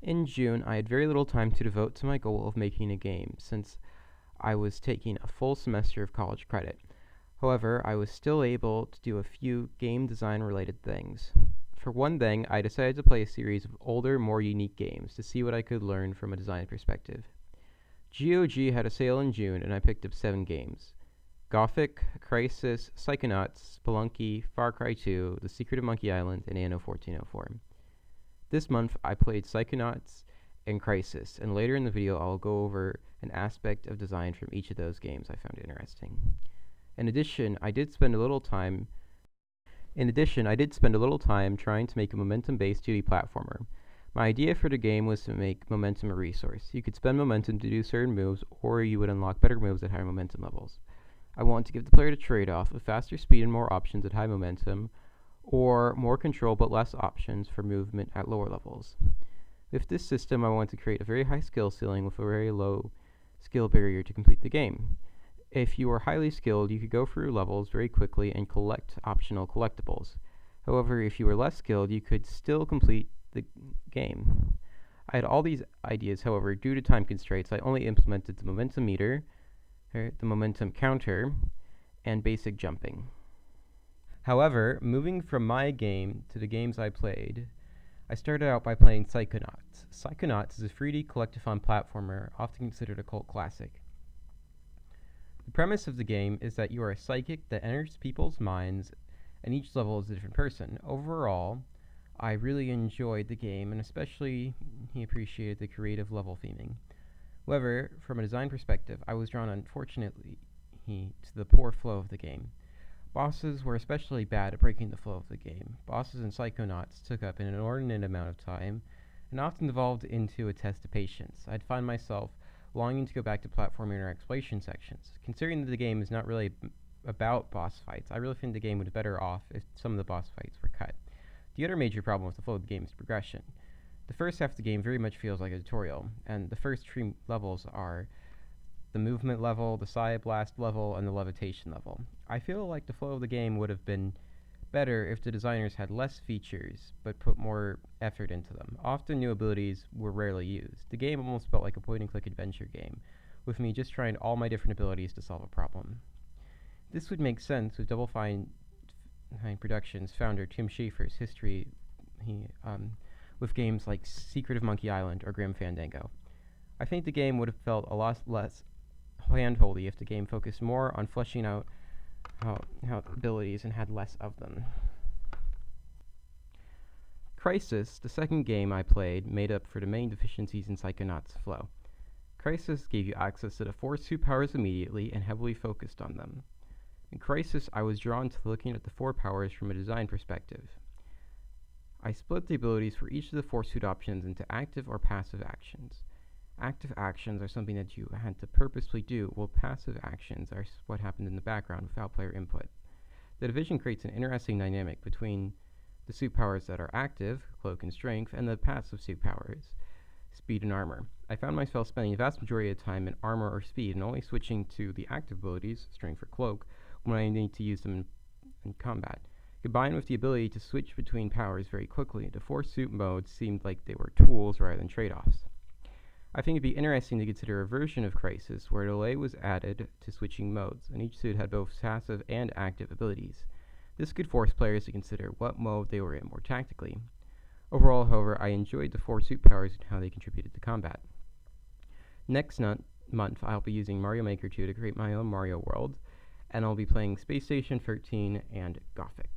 In June, I had very little time to devote to my goal of making a game, since I was taking a full semester of college credit. However, I was still able to do a few game design related things. For one thing, I decided to play a series of older, more unique games to see what I could learn from a design perspective. GOG had a sale in June, and I picked up 7 games: Gothic, Crisis, Psychonauts, Spelunky, Far Cry 2, The Secret of Monkey Island, and Anno 1404. This month, I played Psychonauts and Crisis, and later in the video, I'll go over an aspect of design from each of those games I found interesting. In addition, I did spend a little time trying to make a momentum-based 2D platformer. My idea for the game was to make momentum a resource. You could spend momentum to do certain moves, or you would unlock better moves at higher momentum levels. I want to give the player the trade-off of faster speed and more options at high momentum, or more control but less options for movement at lower levels. With this system, I want to create a very high skill ceiling with a very low skill barrier to complete the game. If you are highly skilled, you could go through levels very quickly and collect optional collectibles. However, if you were less skilled, you could still complete the game. I had all these ideas, however, due to time constraints, I only implemented the momentum meter, the momentum counter, and basic jumping. However, moving from my game to the games I played, I started out by playing Psychonauts. Psychonauts is a 3D collectathon platformer, often considered a cult classic. The premise of the game is that you are a psychic that enters people's minds, and each level is a different person. Overall, I really enjoyed the game, and especially appreciated the creative level theming. However, from a design perspective, I was drawn, unfortunately, to the poor flow of the game. Bosses were especially bad at breaking the flow of the game. Bosses in Psychonauts took up an inordinate amount of time, and often devolved into a test of patience. I'd find myself longing to go back to platforming or exploration sections. Considering that the game is not really about boss fights, I really think the game would be better off if some of the boss fights were cut. The other major problem with the flow of the game is progression. The first half of the game very much feels like a tutorial, and the first 3 levels are the movement level, the Psi Blast level, and the levitation level. I feel like the flow of the game would have been better if the designers had less features, but put more effort into them. Often new abilities were rarely used. The game almost felt like a point-and-click adventure game, with me just trying all my different abilities to solve a problem. This would make sense with Double Fine Productions founder Tim Schafer's history with games like Secret of Monkey Island or Grim Fandango. I think the game would have felt a lot less handholdy if the game focused more on fleshing out how abilities and had less of them. Crisis, the second game I played, made up for the main deficiencies in Psychonauts' flow. Crisis gave you access to the 4 superpowers immediately and heavily focused on them. In Crisis, I was drawn to looking at the 4 powers from a design perspective. I split the abilities for each of the 4 suit options into active or passive actions. Active actions are something that you had to purposely do, while passive actions are what happened in the background without player input. The division creates an interesting dynamic between the suit powers that are active, cloak and strength, and the passive suit powers, speed and armor. I found myself spending the vast majority of time in armor or speed, and only switching to the active abilities, strength or cloak, when I need to use them in combat. Combined with the ability to switch between powers very quickly, the 4 suit modes seemed like they were tools rather than trade-offs. I think it'd be interesting to consider a version of Crisis where a delay was added to switching modes, and each suit had both passive and active abilities. This could force players to consider what mode they were in more tactically. Overall, however, I enjoyed the 4 suit powers and how they contributed to combat. Next month, I'll be using Mario Maker 2 to create my own Mario world, and I'll be playing Space Station 13 and Gothic.